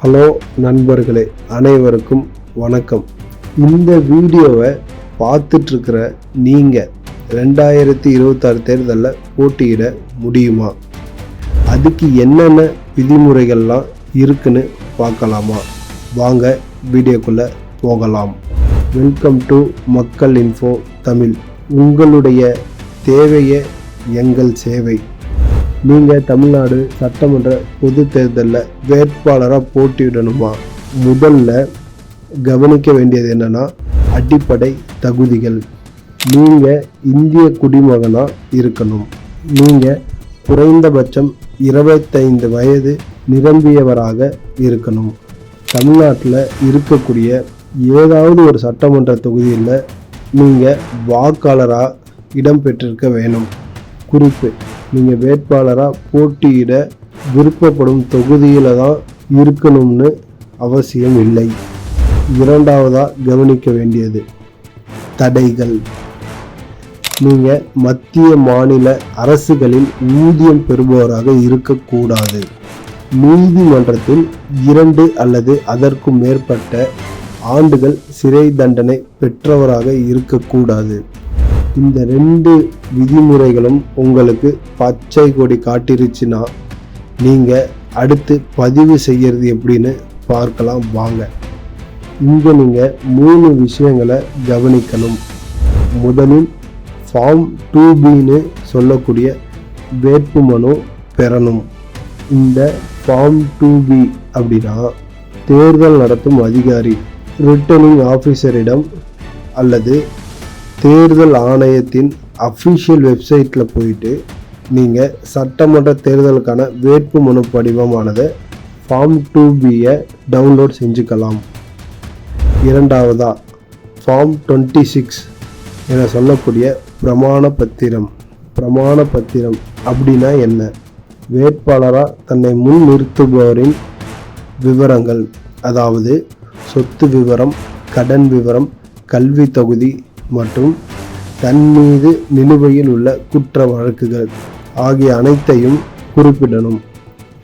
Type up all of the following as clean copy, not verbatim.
Hello நண்பர்களே, அனைவருக்கும் வணக்கம். இந்த வீடியோவை பார்த்துட்ருக்கிற நீங்கள் 2026 தேர்தலில் போட்டியிட முடியுமா? அதுக்கு என்னென்ன விதிமுறைகள்லாம் இருக்குன்னு பார்க்கலாமா? வாங்க வீடியோக்குள்ளே போகலாம். வெல்கம் டு மக்கள் இன்ஃபோ தமிழ். உங்களுடைய தேவையே எங்கள் சேவை. நீங்கள் தமிழ்நாடு சட்டமன்ற பொது தேர்தலில் வேட்பாளராக போட்டியிடணுமா? முதல்ல கவனிக்க வேண்டியது என்னென்னா, அடிப்படை தகுதிகள். நீங்கள் இந்திய குடிமகனாக இருக்கணும். நீங்கள் குறைந்தபட்சம் 25 வயது நிரம்பியவராக இருக்கணும். தமிழ்நாட்டில் இருக்கக்கூடிய ஏதாவது ஒரு சட்டமன்ற தொகுதியில் நீங்கள் வாக்காளராக இடம்பெற்றிருக்க வேணும். குறிப்பு: நீங்கள் வேட்பாளராக போட்டியிட விருப்பப்படும் தொகுதியில் தான் இருக்கணும்னு அவசியம் இல்லை. இரண்டாவதாக கவனிக்க வேண்டியது தடைகள். நீங்கள் மத்திய மாநில அரசுகளில் ஊதியம் பெறுபவராக இருக்கக்கூடாது. நீதிமன்றத்தில் 2 அல்லது அதற்கும் மேற்பட்ட ஆண்டுகள் சிறை தண்டனை பெற்றவராக இருக்கக்கூடாது. இந்த 2 விதிமுறைகளும் உங்களுக்கு பச்சை கொடி காட்டிருச்சுன்னா நீங்கள் அடுத்து பதிவு செய்கிறது எப்படின்னு பார்க்கலாம் வாங்க. இங்கே நீங்கள் 3 விஷயங்களை கவனிக்கணும். முதலில் ஃபார்ம் 2Bன்னு சொல்லக்கூடிய வேட்புமனு பெறணும். இந்த ஃபார்ம் 2B அப்படின்னா தேர்தல் நடத்தும் அதிகாரி, ரிட்டர்னிங் ஆஃபீஸரிடம் அல்லது தேர்தல் ஆணையத்தின் அஃபிஷியல் வெப்சைட்டில் போயிட்டு நீங்கள் சட்டமன்ற தேர்தலுக்கான வேட்புமனு படிவமானதை ஃபார்ம் 2Bயை டவுன்லோட் செஞ்சுக்கலாம். இரண்டாவதாக ஃபார்ம் 26 என சொல்லக்கூடிய பிரமாண பத்திரம். பிரமாண பத்திரம் அப்படின்னா என்ன? வேட்பாளராக தன்னை முன் நிறுத்துபவரின் விவரங்கள், அதாவது சொத்து விவரம், கடன் விவரம், கல்வி தகுதி மற்றும் தன் மீது நிலுவையில் உள்ள குற்ற வழக்குகள் ஆகிய அனைத்தையும் குறிப்பிடணும்.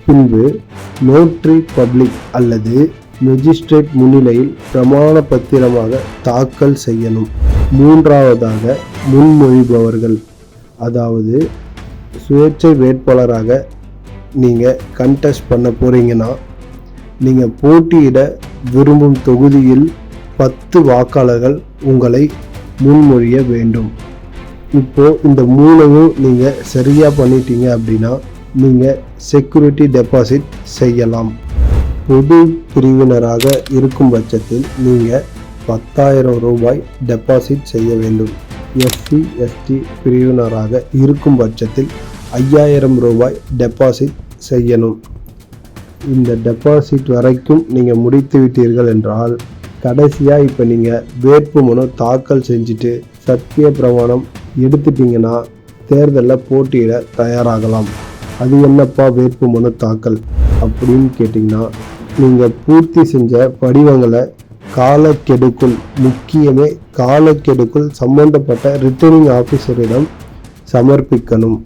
பின்பு நோட்டரி பப்ளிக் அல்லது மெஜிஸ்ட்ரேட் முன்னிலையில் பிரமாண பத்திரமாக தாக்கல் செய்யணும். மூன்றாவதாக முன்மொழிபவர்கள், அதாவது சுயேட்சை வேட்பாளராக நீங்கள் கண்டெஸ்ட் பண்ண போகிறீங்கன்னா நீங்கள் போட்டியிட விரும்பும் தொகுதியில் 10 வாக்காளர்கள் உங்களை முன்மொழிய வேண்டும். இப்போது இந்த 3ஐயும் நீங்கள் சரியாக பண்ணிட்டீங்க அப்படின்னா நீங்கள் செக்யூரிட்டி டெபாசிட் செய்யலாம். பொது பிரிவினராக இருக்கும் பட்சத்தில் நீங்கள் 10,000 ரூபாய் டெபாசிட் செய்ய வேண்டும். எஸ்சி எஸ்டி பிரிவினராக இருக்கும் பட்சத்தில் 5,000 ரூபாய் டெபாசிட் செய்யணும். இந்த டெபாசிட் வரைக்கும் நீங்கள் முடித்து விட்டீர்கள் என்றால் கடைசியாக இப்போ நீங்கள் வேட்புமனு தாக்கல் செஞ்சுட்டு சத்திய பிரமாணம் எடுத்துட்டிங்கன்னா தேர்தலில் போட்டியிட தயாராகலாம். அது என்னப்பா வேட்புமனு தாக்கல் அப்படின்னு கேட்டிங்கன்னா, நீங்கள் பூர்த்தி செஞ்ச படிவங்களை காலக்கெடுக்குள், முக்கியமே காலக்கெடுக்குள் சம்பந்தப்பட்ட ரிட்டர்னிங் ஆஃபீஸரிடம் சமர்ப்பிக்கணும்.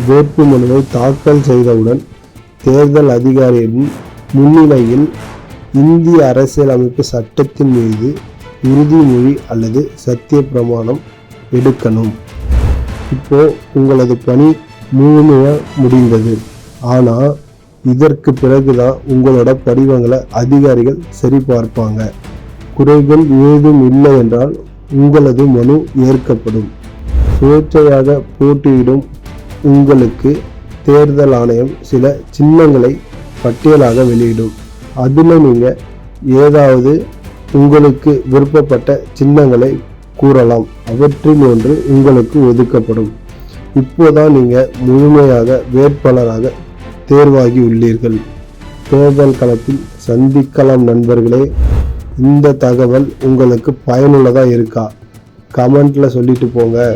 வேட்புமனுவை தாக்கல் செய்தவுடன் தேர்தல் அதிகாரியின் முன்னிலையில் இந்திய அரசியலமைப்பு சட்டத்தின் மீது உறுதிமொழி அல்லது சத்திய பிரமாணம் எடுக்கணும். இப்போது உங்களது பணி முழுமையாக முடிந்தது. ஆனால் இதற்கு பிறகுதான் உங்களோட படிவங்களை அதிகாரிகள் சரிபார்ப்பாங்க. குறைகள் ஏதும் இல்லை என்றால் உங்களது மனு ஏற்கப்படும். சுயேட்சையாக போட்டியிடும் உங்களுக்கு தேர்தல் ஆணையம் சில சின்னங்களை பட்டியலாக வெளியிடும். அதில் நீங்கள் ஏதாவது உங்களுக்கு விருப்பப்பட்ட சின்னங்களை கூறலாம். அவற்றில் ஒன்று உங்களுக்கு ஒதுக்கப்படும். இப்போதான் நீங்கள் முழுமையாக வேட்பாளராக தேர்வாகி உள்ளீர்கள். தேர்தல் களத்தில் சந்திக்கலாம் நண்பர்களே. இந்த தகவல் உங்களுக்கு பயனுள்ளதாக இருக்கா? கமெண்ட்டில் சொல்லிட்டு போங்க.